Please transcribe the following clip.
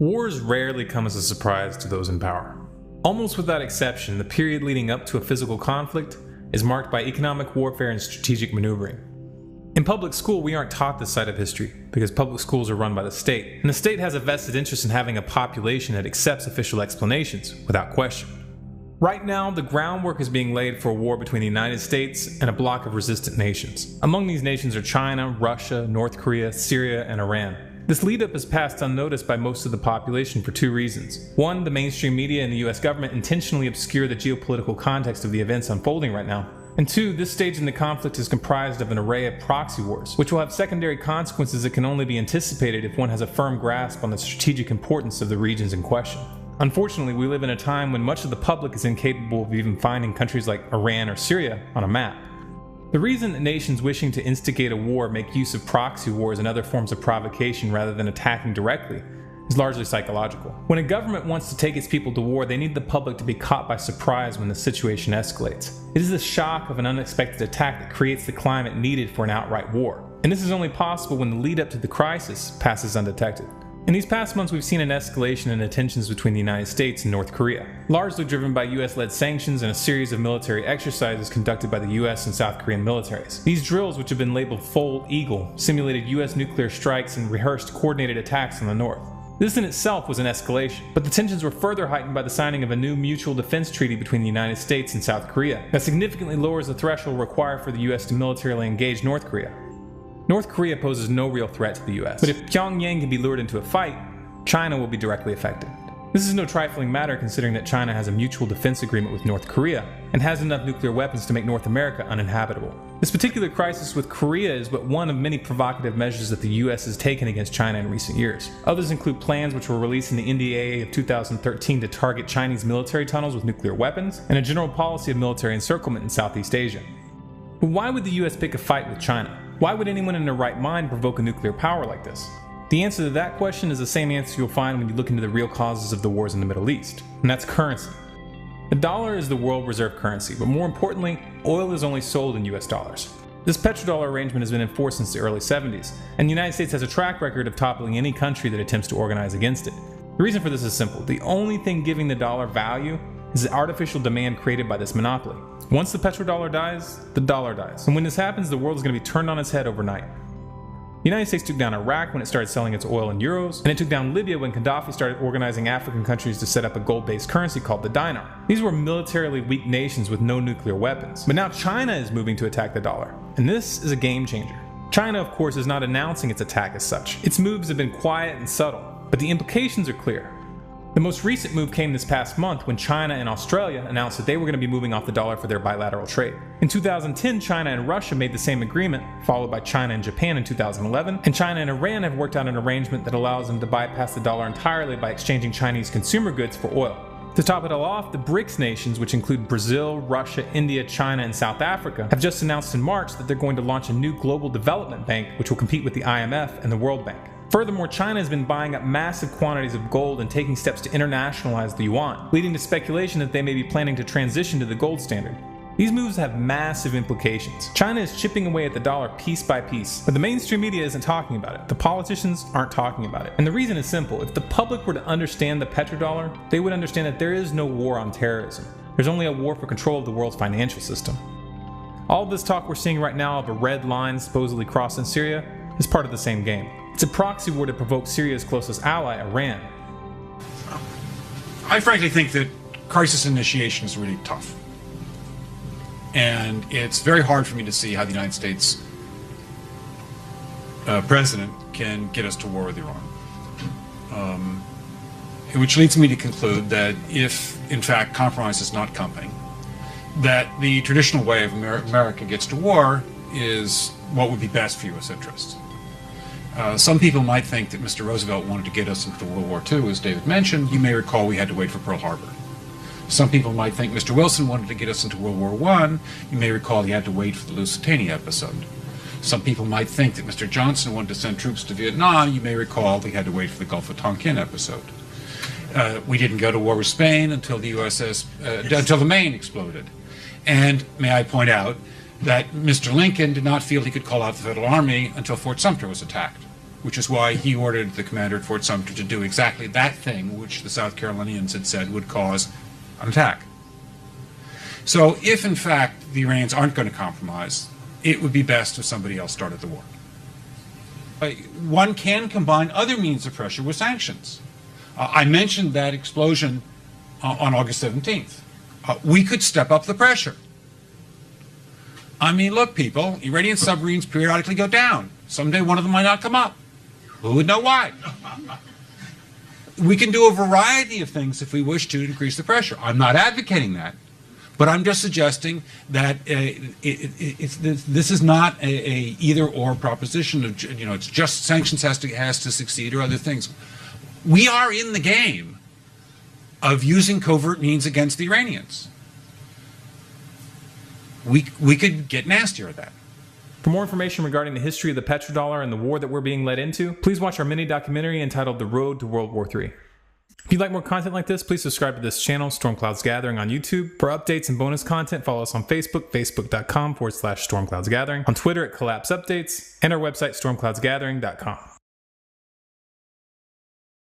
Wars rarely come as a surprise to those in power. Almost without exception, the period leading up to a physical conflict is marked by economic warfare and strategic maneuvering. In public school, we aren't taught this side of history because public schools are run by the state, and the state has a vested interest in having a population that accepts official explanations without question. Right now, the groundwork is being laid for a war between the United States and a bloc of resistant nations. Among these nations are China, Russia, North Korea, Syria, and Iran. This lead-up is passed unnoticed by most of the population for two reasons. One, the mainstream media and the US government intentionally obscure the geopolitical context of the events unfolding right now. And two, this stage in the conflict is comprised of an array of proxy wars, which will have secondary consequences that can only be anticipated if one has a firm grasp on the strategic importance of the regions in question. Unfortunately, we live in a time when much of the public is incapable of even finding countries like Iran or Syria on a map. The reason that nations wishing to instigate a war make use of proxy wars and other forms of provocation rather than attacking directly is largely psychological. When a government wants to take its people to war, they need the public to be caught by surprise when the situation escalates. It is the shock of an unexpected attack that creates the climate needed for an outright war. And this is only possible when the lead up to the crisis passes undetected. In these past months, we've seen an escalation in the tensions between the United States and North Korea, largely driven by US-led sanctions and a series of military exercises conducted by the US and South Korean militaries. These drills, which have been labeled Foal Eagle, simulated US nuclear strikes and rehearsed coordinated attacks on the North. This in itself was an escalation, but the tensions were further heightened by the signing of a new mutual defense treaty between the United States and South Korea that significantly lowers the threshold required for the US to militarily engage North Korea. North Korea poses no real threat to the US, but if Pyongyang can be lured into a fight, China will be directly affected. This is no trifling matter considering that China has a mutual defense agreement with North Korea and has enough nuclear weapons to make North America uninhabitable. This particular crisis with Korea is but one of many provocative measures that the US has taken against China in recent years. Others include plans which were released in the NDAA of 2013 to target Chinese military tunnels with nuclear weapons, and a general policy of military encirclement in Southeast Asia. But why would the US pick a fight with China? Why would anyone in their right mind provoke a nuclear power like this? The answer to that question is the same answer you'll find when you look into the real causes of the wars in the Middle East, and that's currency. The dollar is the world reserve currency, but more importantly, oil is only sold in US dollars. This petrodollar arrangement has been enforced since the early 70s, and the United States has a track record of toppling any country that attempts to organize against it. The reason for this is simple. The only thing giving the dollar value is the artificial demand created by this monopoly. Once the petrodollar dies, the dollar dies. And when this happens, the world is going to be turned on its head overnight. The United States took down Iraq when it started selling its oil in euros, and it took down Libya when Gaddafi started organizing African countries to set up a gold-based currency called the dinar. These were militarily weak nations with no nuclear weapons. But now China is moving to attack the dollar, and this is a game changer. China, of course, is not announcing its attack as such. Its moves have been quiet and subtle, but the implications are clear. The most recent move came this past month when China and Australia announced that they were going to be moving off the dollar for their bilateral trade. In 2010, China and Russia made the same agreement, followed by China and Japan in 2011, and China and Iran have worked out an arrangement that allows them to bypass the dollar entirely by exchanging Chinese consumer goods for oil. To top it all off, the BRICS nations, which include Brazil, Russia, India, China, and South Africa, have just announced in March that they're going to launch a new global development bank which will compete with the IMF and the World Bank. Furthermore, China has been buying up massive quantities of gold and taking steps to internationalize the yuan, leading to speculation that they may be planning to transition to the gold standard. These moves have massive implications. China is chipping away at the dollar piece by piece, but the mainstream media isn't talking about it. The politicians aren't talking about it. And the reason is simple. If the public were to understand the petrodollar, they would understand that there is no war on terrorism. There's only a war for control of the world's financial system. All of this talk we're seeing right now of a red line supposedly crossed in Syria is part of the same game. It's a proxy war to provoke Syria's closest ally, Iran. I frankly think that crisis initiation is really tough. And it's very hard for me to see how the United States president can get us to war with Iran. Which leads me to conclude that if, in fact, compromise is not coming, that the traditional way of America gets to war is what would be best for U.S. interests. Some people might think that Mr. Roosevelt wanted to get us into World War II, as David mentioned. You may recall we had to wait for Pearl Harbor. Some people might think Mr. Wilson wanted to get us into World War I. You may recall he had to wait for the Lusitania episode. Some people might think that Mr. Johnson wanted to send troops to Vietnam. You may recall he had to wait for the Gulf of Tonkin episode. We didn't go to war with Spain until the until the Maine exploded. And may I point out that Mr. Lincoln did not feel he could call out the Federal Army until Fort Sumter was attacked. which is why he ordered the commander at Fort Sumter to do exactly that thing which the South Carolinians had said would cause an attack. So if, in fact, the Iranians aren't going to compromise, it would be best if somebody else started the war. One can combine other means of pressure with sanctions. I mentioned that explosion on August 17th. We could step up the pressure. I mean, look, people, Iranian submarines periodically go down. Someday one of them might not come up. Who would know why? We can do a variety of things if we wish to increase the pressure. I'm not advocating that, but I'm just suggesting that this is not a either-or proposition of, it's just sanctions has to succeed or other things. We are in the game of using covert means against the Iranians. We could get nastier at that. For more information regarding the history of the petrodollar and the war that we're being led into, please watch our mini documentary entitled The Road to World War III. If you'd like more content like this, please subscribe to this channel, Stormclouds Gathering, on YouTube. For updates and bonus content, follow us on Facebook, facebook.com/StormcloudsGathering, on Twitter at Collapse Updates, and our website, stormcloudsgathering.com.